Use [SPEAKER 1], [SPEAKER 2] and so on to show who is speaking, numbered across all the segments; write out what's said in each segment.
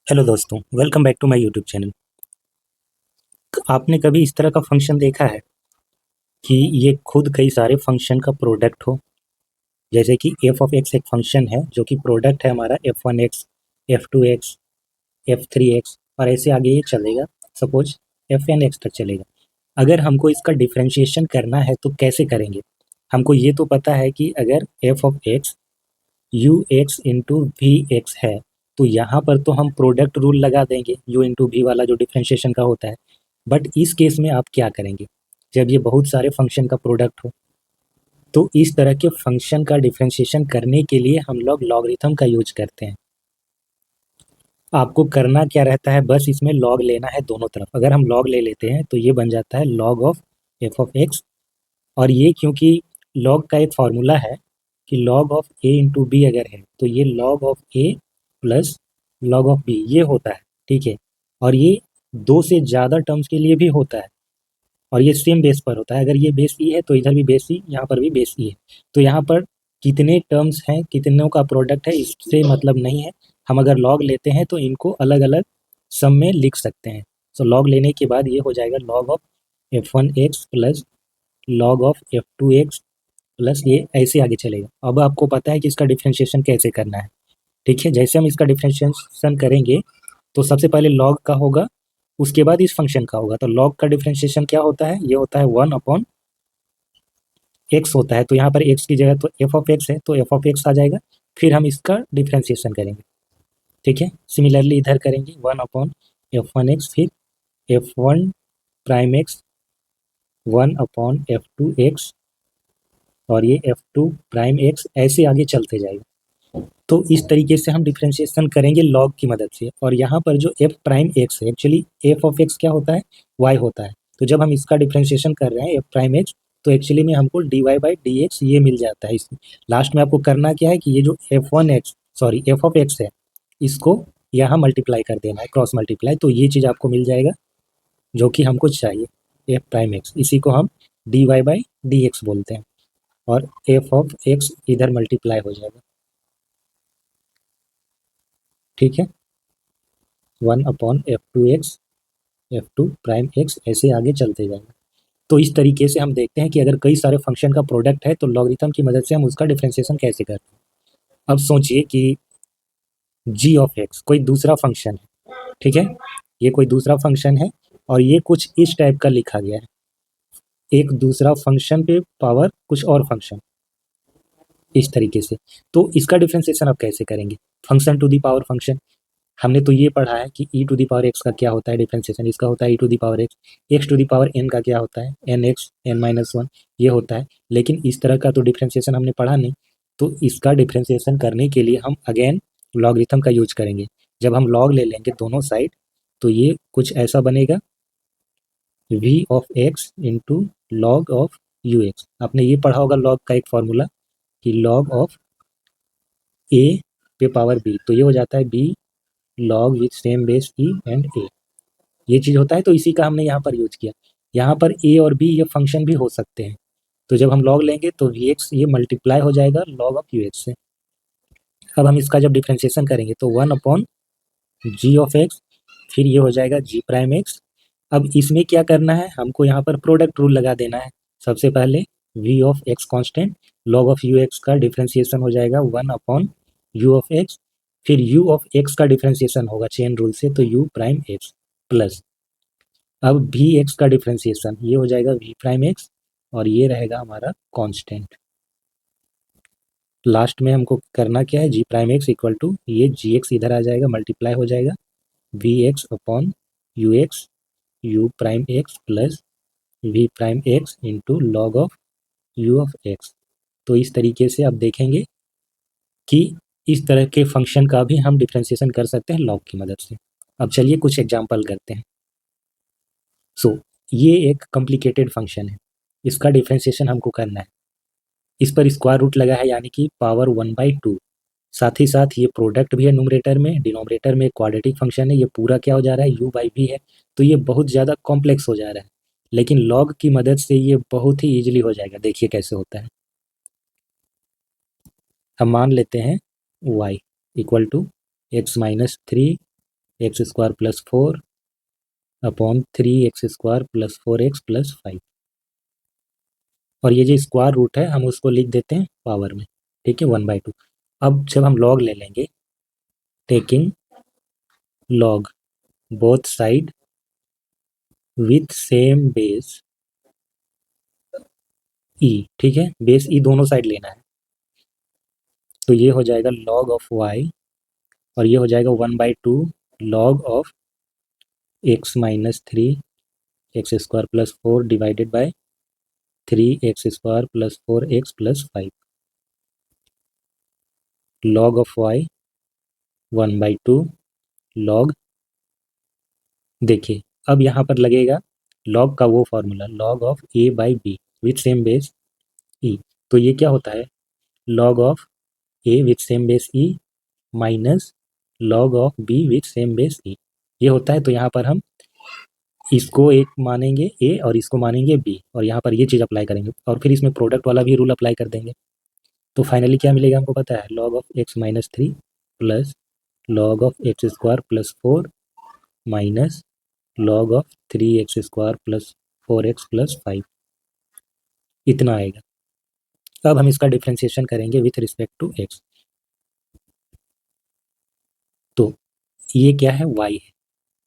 [SPEAKER 1] Hello दोस्तों, welcome back to my YouTube channel. आपने कभी इस तरह का फंक्शन देखा है कि ये खुद कई सारे फंक्शन का प्रोडक्ट हो? जैसे कि एफ ऑफ एक्स एक फंक्शन है जो कि प्रोडक्ट है हमारा F one x, F two x, F three x और ऐसे आगे ये चलेगा। सपोज एफ एन एक्स तक चलेगा। अगर हमको इसका डिफ्रेंशिएशन करना है तो कैसे करेंगे? हमको ये तो पता है कि अगर f of x u x into v x है तो यहाँ पर तो हम प्रोडक्ट रूल लगा देंगे यू इंटू वी वाला जो डिफ्रेंशिएशन का होता है। बट इस केस में आप क्या करेंगे जब ये बहुत सारे फंक्शन का प्रोडक्ट हो? तो इस तरह के फंक्शन का डिफ्रेंशिएशन करने के लिए हम लोग लॉगरिथम का यूज करते हैं। आपको करना क्या रहता है, बस इसमें लॉग लेना है दोनों तरफ। अगर हम लॉग ले लेते हैं तो ये बन जाता है log of f of x. और ये क्योंकि लॉग का एक फॉर्मूला है कि log of a into b अगर है तो ये log of a plus log of b ये होता है। ठीक है। और ये दो से ज़्यादा टर्म्स के लिए भी होता है और ये सेम बेस पर होता है। अगर ये बेस ई है तो इधर भी बेस ई, यहाँ पर भी बेस ई है। तो यहाँ पर कितने टर्म्स हैं, कितनों का प्रोडक्ट है, इससे मतलब नहीं है। हम अगर लॉग लेते हैं तो इनको अलग अलग सम में लिख सकते हैं। तो लॉग लेने के बाद ये हो जाएगा log of F one x plus log of F two x plus ये ऐसे आगे चलेगा। अब आपको पता है कि इसका डिफ्रेंशिएशन कैसे करना है। ठीक है। जैसे हम इसका डिफ्रेंशिएशन करेंगे तो सबसे पहले लॉग का होगा, उसके बाद इस फंक्शन का होगा। तो लॉग का डिफ्रेंशिएशन क्या होता है? ये होता है 1 अपॉन एक्स होता है। तो यहाँ पर एक्स की जगह तो एफ ऑफ एक्स है तो एफ ऑफ एक्स आ जाएगा। फिर हम इसका डिफ्रेंशिएशन करेंगे। ठीक है। सिमिलरली इधर करेंगे 1 अपॉन F1 x, फिर F1 prime x 1 upon F2 x और ये F2 प्राइम एक्स ऐसे आगे चलते जाएगा। तो इस तरीके से हम डिफ्रेंशिएशन करेंगे लॉग की मदद से। और यहाँ पर जो एफ प्राइम एक्स है, एक्चुअली एफ ऑफ एक्स क्या होता है? वाई होता है। तो जब हम इसका डिफ्रेंशिएशन कर रहे हैं एफ प्राइम एक्स तो एक्चुअली में हमको D Y by D x ये मिल जाता है। इसमें लास्ट में आपको करना क्या है कि ये जो F one x sorry F of x है इसको यहाँ मल्टीप्लाई कर देना है, क्रॉस मल्टीप्लाई। तो ये चीज़ आपको मिल जाएगा जो कि हमको चाहिए एफ प्राइम एक्स। इसी को हम D Y by D x बोलते हैं और एफ ऑफ एक्स इधर मल्टीप्लाई हो जाएगा। ठीक है। 1 upon F2 x, F2 prime x ऐसे आगे चलते जाएंगे। तो इस तरीके से हम देखते हैं कि अगर कई सारे फंक्शन का प्रोडक्ट है तो लॉगरिथम की मदद से हम उसका डिफ्रेंशिएशन कैसे करते हैं। अब सोचिए कि जी ऑफ एक्स कोई दूसरा फंक्शन है। ठीक है। ये कोई दूसरा फंक्शन है और ये कुछ इस टाइप का लिखा गया है, एक दूसरा फंक्शन पे पावर कुछ और फंक्शन, इस तरीके से। तो इसका डिफ्रेंशिएशन आप कैसे करेंगे? Function to the power function. हमने तो ये पढ़ा है कि e to the power x का क्या होता है डिफरेंशिएशन, इसका होता है e to the power x. X to the power n का क्या होता है? N x n minus one ये होता है। लेकिन इस तरह का तो डिफरेंशिएशन हमने पढ़ा नहीं। तो इसका डिफरेंशिएशन करने के लिए हम अगेन लॉगरिथम का यूज करेंगे। जब हम लॉग ले लेंगे दोनों साइड तो ये कुछ ऐसा बनेगा v of x into log of u x. आपने ये पढ़ा होगा लॉग का एक फॉर्मूला कि लॉग ऑफ ए पे पावर बी, तो ये हो जाता है b log with same base e and a. ये चीज़ होता है तो इसी का हमने यहाँ पर यूज किया। यहाँ पर ए और बी ये फंक्शन भी हो सकते हैं। तो जब हम लॉग लेंगे तो वी एक्स ये मल्टीप्लाई हो जाएगा लॉग ऑफ यू एक्स से। अब हम इसका जब डिफ्रेंशिएशन करेंगे तो 1 अपॉन जी ऑफ एक्स, फिर ये हो जाएगा जी प्राइम एक्स। अब इसमें क्या करना है, हमको यहाँ पर प्रोडक्ट रूल लगा देना है। सबसे पहले v of x constant, log of u x का डिफ्रेंशिएशन हो जाएगा 1 अपॉन यू ऑफ एक्स। फिर यू ऑफ एक्स का डिफ्रेंशिएशन होगा चेन रूल से तो यू प्राइम एक्स प्लस। अब वी एक्स का डिफ्रेंशिएशन ये हो जाएगा वी प्राइम एक्स और ये रहेगा हमारा कांस्टेंट। लास्ट में हमको करना क्या है, g prime x equal to ये जी एक्स इधर आ जाएगा मल्टीप्लाई हो जाएगा v x upon u x u prime x plus v prime x into log of u of x. तो इस तरीके से आप देखेंगे कि इस तरह के फंक्शन का भी हम डिफ्रेंशिएशन कर सकते हैं लॉग की मदद से। अब चलिए कुछ एग्जाम्पल करते हैं। सो ये एक कॉम्प्लिकेटेड फंक्शन है, इसका डिफ्रेंशिएशन हमको करना है। इस पर स्क्वायर रूट लगा है यानी कि पावर 1/2। साथ ही साथ ये प्रोडक्ट भी है न्यूमरेटर में, डिनोमिनेटर में क्वाड्रेटिक फंक्शन है। ये पूरा क्या हो जा रहा है, यू बाई वी है। तो ये बहुत ज़्यादा कॉम्प्लेक्स हो जा रहा है, लेकिन लॉग की मदद से ये बहुत ही ईजिली हो जाएगा। देखिए कैसे होता है। हम मान लेते हैं y equal to x minus three x square plus 4 upon 3x² plus 4x plus 5। और ये जो स्क्वायर रूट है हम उसको लिख देते हैं पावर में, ठीक है, 1/2। अब जब हम लॉग ले लेंगे, taking log both side with same base e, ठीक है, बेस ई दोनों साइड लेना है। तो ये हो जाएगा log ऑफ y और ये हो जाएगा 1/2 log of x minus 3x² plus 4 divided by 3x² plus 4x plus 5। log of y 1/2 log, देखिए अब यहाँ पर लगेगा log का वो formula log of a by B with same base e। तो ये क्या होता है, log of a with same base e minus log of b with same base e, ये होता है। तो यहाँ पर हम इसको एक मानेंगे a और इसको मानेंगे b और यहाँ पर ये चीज़ अप्लाई करेंगे और फिर इसमें प्रोडक्ट वाला भी रूल अप्लाई कर देंगे। तो फाइनली क्या मिलेगा हमको पता है, log of x minus 3 plus log of x² plus 4 minus log of 3x² plus 4x plus 5, इतना आएगा। अब हम इसका डिफ्रेंशिएशन करेंगे विथ रिस्पेक्ट टू x। तो ये क्या है, y है।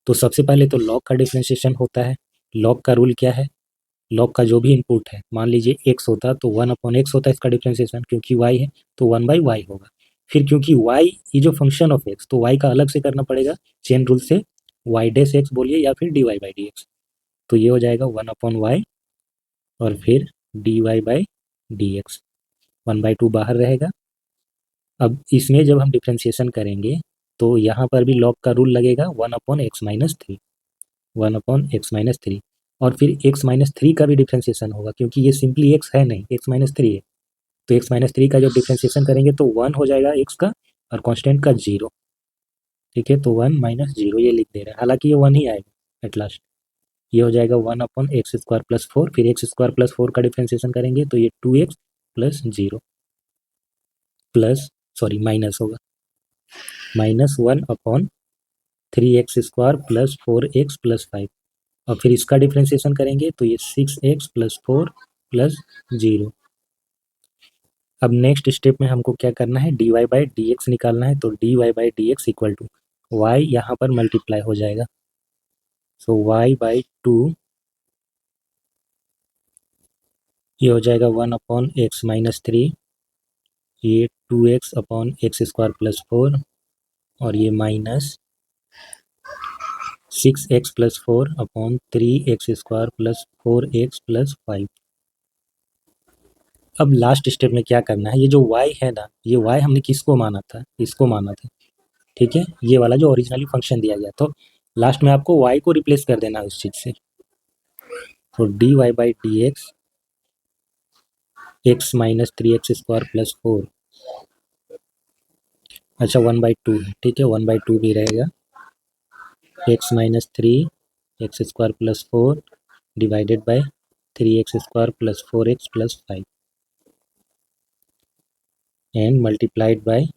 [SPEAKER 1] तो सबसे पहले तो log का डिफ्रेंशिएशन होता है। log का रूल क्या है, log का जो भी इनपुट है, मान लीजिए x होता तो 1/x होता है इसका डिफ्रेंशिएशन, क्योंकि y है तो 1/y होगा। फिर क्योंकि y ये जो फंक्शन ऑफ x, तो y का अलग से करना पड़ेगा चेन रूल से, y डैश x बोलिए या फिर dy बाई dx। तो ये हो जाएगा 1/y और फिर dy बाई dx, 1/2 बाहर रहेगा। अब इसमें जब हम डिफ्रेंशिएशन करेंगे तो यहाँ पर भी log का रूल लगेगा 1/x माइनस 3, 1/x-3। और फिर x-3 का भी डिफ्रेंशिएशन होगा, क्योंकि ये सिंपली x है नहीं, x-3 है। तो x-3 का जब डिफ्रेंशिएशन करेंगे तो 1 हो जाएगा x का और कांस्टेंट का 0, ठीक है। तो 1 माइनस 0 ये लिख दे रहे हैं, हालांकि ये 1 ही आएगा एट लास्ट। ये हो जाएगा 1/x² प्लस 4, फिर x² प्लस 4 का डिफ्रेंशिएशन करेंगे तो ये 2x plus 0 plus, sorry minus होगा, minus 1/3x² plus 4x plus 5। और फिर इसका डिफ्रेंशिएशन करेंगे तो ये 6x प्लस 4 प्लस 0। अब नेक्स्ट स्टेप में हमको क्या करना है, dy बाई dx निकालना है। तो dy by dx equal to y यहाँ पर मल्टीप्लाई हो जाएगा। सो y/2 ये हो जाएगा 1/x माइनस 3, ये 2x/x² प्लस 4 और ये minus 6x plus 4/3x² plus 4x plus 5। अब लास्ट स्टेप में क्या करना है, ये जो y है ना, ये y हमने किसको माना था, इसको माना था, ठीक है, ये वाला जो ओरिजिनली फंक्शन दिया गया। तो लास्ट में आपको y को रिप्लेस कर देना है उस चीज़ से। तो dy by dx x minus 3x² plus 4, अच्छा 1/2 है, ठीक है, 1/2 भी रहेगा, x minus 3x² plus 4 divided by 3x² plus 4x plus 5 and multiplied by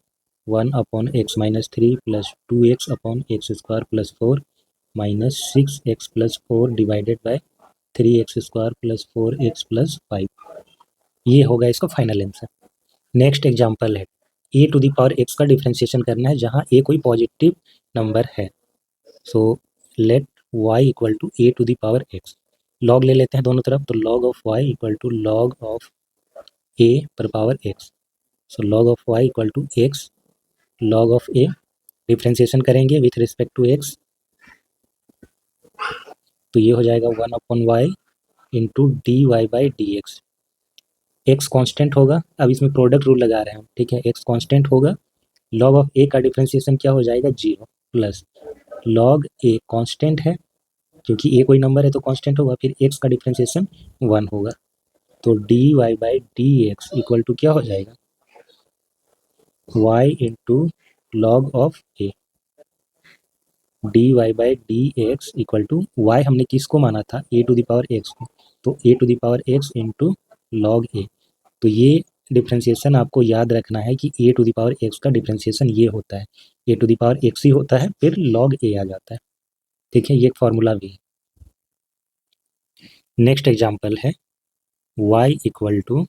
[SPEAKER 1] 1/x minus 3 plus 2x/x² plus 4 minus 6x plus 4 divided by 3x² plus 4x plus 5। ये होगा इसका final answer. Next example है a to the power x का differentiation करना है जहां a कोई positive number है। So let y equal to a to the power x, log ले लेते हैं दोनों तरफ। तो log of y equal to log of a पर power x। So log of y equal to x log of a, differentiation करेंगे with respect to x, तो ये हो जाएगा 1/y into d Y by D x. X constant होगा, अब इसमें product rule लगा रहे हैं हम, ठीक है, एक्स कॉन्स्टेंट होगा। लॉग ऑफ ए का डिफ्रेंशिएशन क्या हो जाएगा, 0 प्लस लॉग ए कॉन्स्टेंट है क्योंकि ए कोई नंबर है तो कॉन्स्टेंट होगा, फिर एक्स का डिफ्रेंशिएशन 1 होगा। तो D Y by D x equal to क्या हो जाएगा, y into log of a. D Y by D x equal to y हमने किसको माना था, a to the power x को, तो a to the power x into log a. तो ये डिफ्रेंसिएशन आपको याद रखना है कि a to the power x का डिफ्रेंसिएशन ये होता है, a to the power x ही होता है, फिर लॉग ए आ जाता है। ठीक है, ये एक फॉर्मूला भी है। नेक्स्ट एग्जाम्पल है y equal to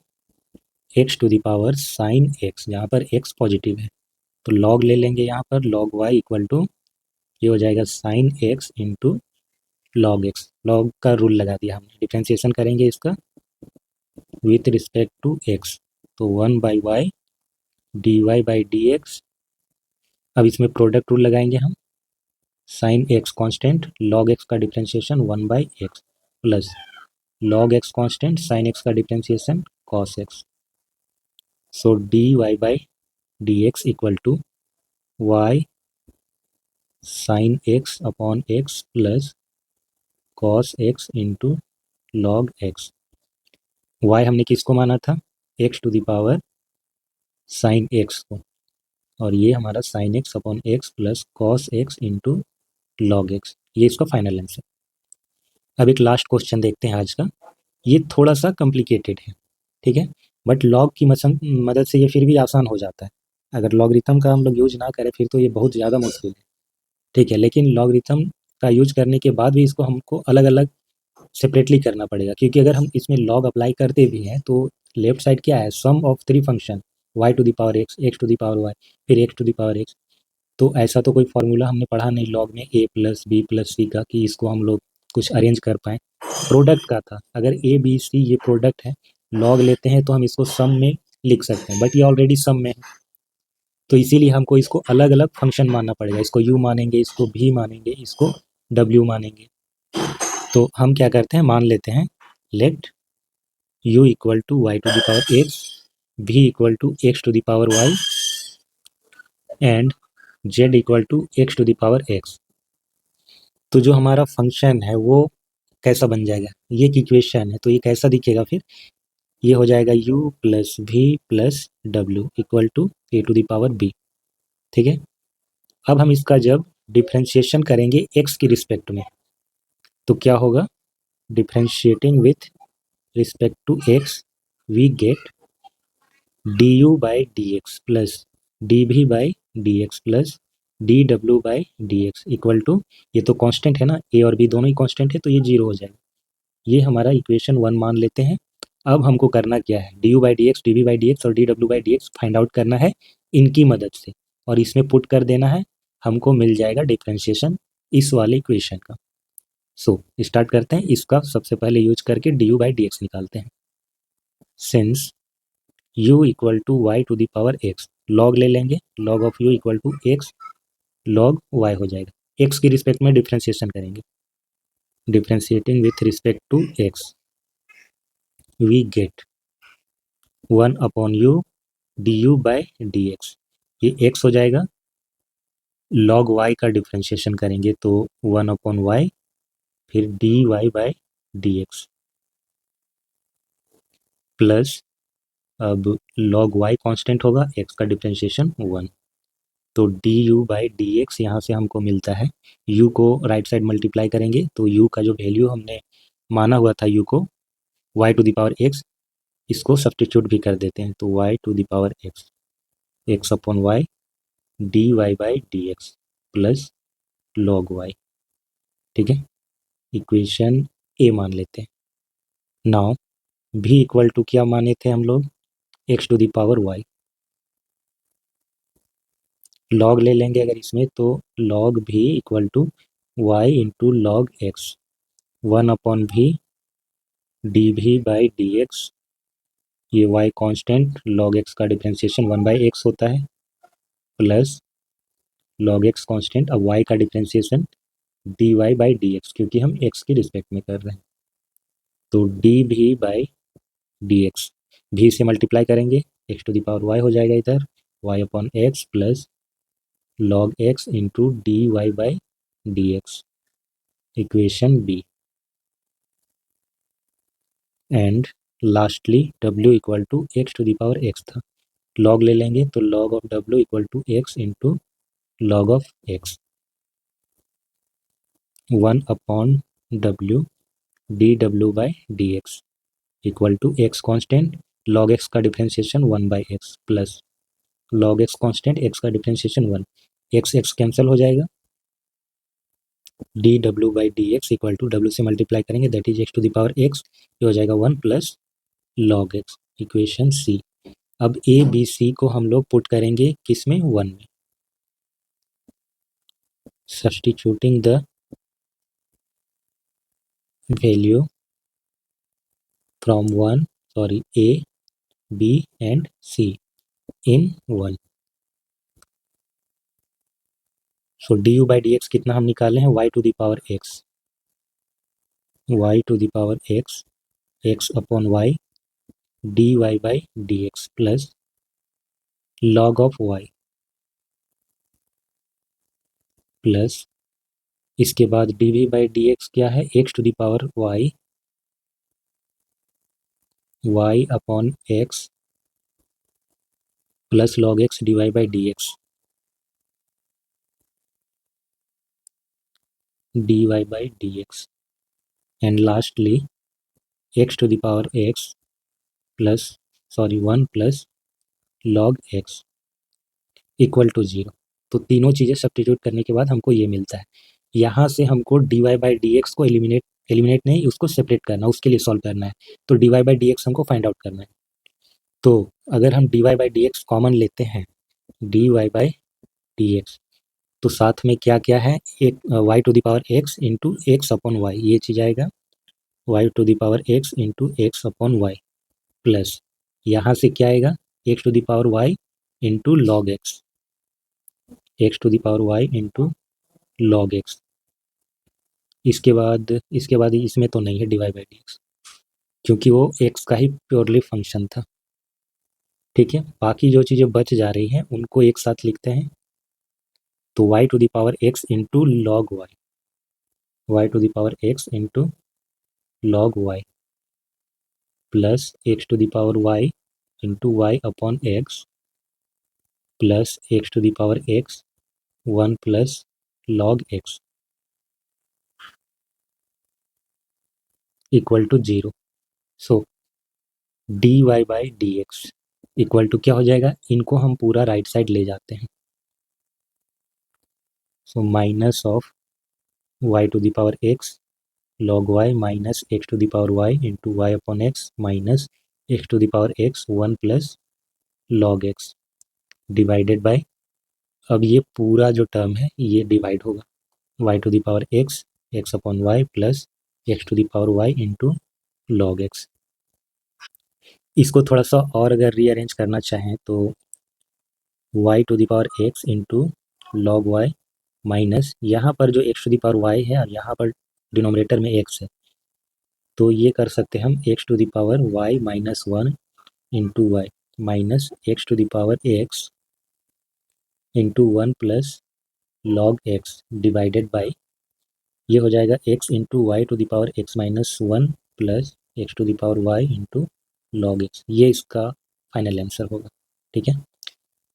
[SPEAKER 1] x to the power sine x, जहाँ पर x पॉजिटिव है तो log ले लेंगे यहाँ पर, log y इक्वल टू ये हो जाएगा sine x into log x. Log का रूल लगा दिया हमने, डिफ्रेंसिएशन करेंगे इसका विथ रिस्पेक्ट टू एक्स, तो 1/y dy/dx। अब इसमें प्रोडक्ट रूल लगाएंगे हम, sine x constant, log x का differentiation 1/x plus log x constant, sine x का differentiation cos x. So dy/dx equal to y sine x upon x plus cos x into log x. y हमने किसको माना था, x to the power sine x को, और ये हमारा sine x upon x plus cos x into log x, ये इसका फाइनल आंसर। अब एक लास्ट क्वेश्चन देखते हैं आज का, ये थोड़ा सा कॉम्प्लिकेटेड है, ठीक है, बट लॉग की मदद से ये फिर भी आसान हो जाता है। अगर लॉगरिथम का हम लोग यूज ना करें फिर तो ये बहुत ज़्यादा मुश्किल है, ठीक है, लेकिन लॉगरिथम का यूज करने के बाद भी इसको हमको अलग अलग सेपरेटली करना पड़ेगा, क्योंकि अगर हम इसमें लॉग अप्लाई करते भी हैं तो लेफ्ट साइड क्या है, sum of three function, y to the power x, x to the power y, फिर x to the power x. तो ऐसा तो कोई फार्मूला हमने पढ़ा नहीं लॉग में a प्लस बी प्लस सी का कि इसको हम लोग कुछ अरेंज कर पाएँ, प्रोडक्ट का था। अगर ए बी सी ये प्रोडक्ट है, लॉग लेते हैं तो हम इसको सम में लिख सकते हैं, बट ये ऑलरेडी सम में है, तो इसीलिए हमको इसको अलग अलग फंक्शन मानना पड़ेगा, इसको u मानेंगे, इसको v मानेंगे, इसको w मानेंगे। तो हम क्या करते हैं, मान लेते हैं let u equal to y to the power x, v equal to x to the power y and z equal to x to the power x. तो जो हमारा फंक्शन है वो कैसा बन जाएगा, ये एक इक्वेशन है, तो ये कैसा दिखेगा फिर, ये हो जाएगा u प्लस वी प्लस डब्ल्यू equal to a to the power b. ठीक है, अब हम इसका जब डिफ्रेंशिएशन करेंगे x की रिस्पेक्ट में तो क्या होगा, differentiating with respect to x we get du/dx plus dv/dx plus dw/dx equal to, ये तो कांस्टेंट है ना, a और b दोनों ही कांस्टेंट है तो ये जीरो हो जाएगा। ये हमारा इक्वेशन 1 मान लेते हैं। अब हमको करना क्या है, du/dx, dv/dx और dw/dx फाइंड आउट करना है इनकी मदद से, और इसमें पुट कर देना है, हमको मिल जाएगा डिफ्रेंशिएशन इस वाले इक्वेशन का। सो स्टार्ट करते हैं, इसका सबसे पहले यूज करके du/dx निकालते हैं। Since u equal to y to the power x, log ले लेंगे, log of u equal to x log y हो जाएगा, x की रिस्पेक्ट में डिफ्रेंशिएशन करेंगे, differentiating with respect to x we get 1 upon u du/dx, ये x हो जाएगा, log y का डिफ्रेंशिएशन करेंगे तो 1 अपॉन y फिर dy/dx प्लस, अब log y कांस्टेंट होगा, x का डिफ्रेंशिएशन 1, तो du/dx यहाँ से हमको मिलता है, u को राइट साइड मल्टीप्लाई करेंगे तो u का जो वैल्यू हमने माना हुआ था u को y to the power x, इसको सब्स्टिट्यूट भी कर देते हैं, तो y to the power x, x upon y dy/dx plus log y। ठीक है, इक्वेशन ए मान लेते हैं। नाउ v इक्वल टू क्या माने थे हम लोग, x to the power y, log ले लेंगे अगर इसमें तो log v equal to y into log x, 1 upon v dv/dx, ये y कांस्टेंट, log x का डिफ्रेंशिएशन 1/x होता है प्लस log x कांस्टेंट, अब y का डिफ्रेंशिएशन dy/dx, क्योंकि हम x की रिस्पेक्ट में कर रहे हैं, तो dv/dx, v से मल्टीप्लाई करेंगे, x to the power y हो जाएगा इधर, y upon x plus log x into dy/dx, equation b. And lastly w equal to x to the power x था, log ले लेंगे तो log of w equal to x into log of x, 1 upon w dw/dx equal to x constant, log x का differentiation 1/x plus log x constant x का differentiation 1, x x cancel हो जाएगा, D W by D x equal to W से multiply करेंगे that is x to the power x, ये हो जाएगा 1 plus log x, equation सी। अब A B C को हम लोग पुट करेंगे किस में, 1 में, substituting the value from A B and C in 1। So D Y by D X कितना हम निकाले हैं, Y to the power X, Y to the power x, X upon Y D Y by D X plus log of Y plus इसके बाद D V by D X क्या है, X to the power Y, Y upon x plus log X D Y by D X, D Y by D X, and lastly X to the power X plus 1 plus log X equal to 0। तो तीनों चीज़ें substitute करने के बाद हमको ये मिलता है। यहाँ से हमको D Y by D X को एलिमिनेट नहीं, उसको सेपरेट करना, उसके लिए सॉल्व करना है। तो D Y by D X हमको फाइंड आउट करना है। तो अगर हम D Y by D X common लेते हैं, D Y by D X, तो साथ में क्या क्या है, एक Y to the power x into X upon Y, ये चीज़ आएगा, Y to the power x into X upon Y plus यहाँ से क्या आएगा, X to the power Y into log x, x to the power Y into log X. इसके बाद इसमें तो नहीं है D Y by D X, क्योंकि वो एक्स का ही प्योरली फंक्शन था। ठीक है, बाकी जो चीज़ें बच जा रही हैं उनको एक साथ लिखते हैं। तो Y to the power x into log Y, Y to the power x into log Y plus X to the power Y into Y upon x plus X to the power X 1 plus log X equal to 0। So D Y by D x equal to क्या हो जाएगा, इनको हम पूरा right side ले जाते हैं। So minus of Y to the power x log Y minus X to the power Y into Y upon X minus X to the power X 1 plus log X divided by, अब ये पूरा जो term है ये divide होगा, Y to the power x X upon Y plus X to the power Y into log X. इसको थोड़ा सा और अगर रीअरेंज करना चाहें तो Y to the power x into log Y minus यहाँ पर जो X to the power Y है और यहाँ पर डिनोमिनेटर में एक्स है, तो ये कर सकते हैं हम X to the power Y minus 1 into Y minus X to the power x into 1 plus log X divided by, ये हो जाएगा X into Y to the power X minus 1 plus X to the power Y into log x, ये इसका final answer होगा। ठीक है,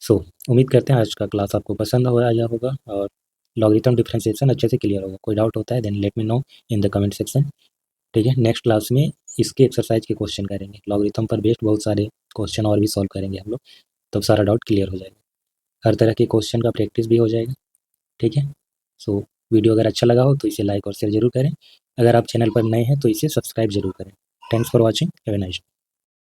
[SPEAKER 1] सो उम्मीद करते हैं आज का क्लास आपको पसंद आया होगा और लॉगरिथम डिफरेंशिएशन अच्छे से क्लियर होगा। कोई डाउट होता है then let me know in the comment section. ठीक है, नेक्स्ट क्लास में इसके एक्सरसाइज के क्वेश्चन करेंगे, लॉगरिथम पर बेस्ड बहुत सारे क्वेश्चन और भी सॉल्व करेंगे हम लोग, तब सारा डाउट क्लियर हो जाएगा, हर तरह के क्वेश्चन का प्रैक्टिस भी हो जाएगा। ठीक है, सो वीडियो अगर अच्छा लगा हो तो इसे लाइक और शेयर जरूर करें, अगर आप चैनल पर नए हैं तो इसे सब्सक्राइब जरूर करें। Thanks for watching, have a nice day.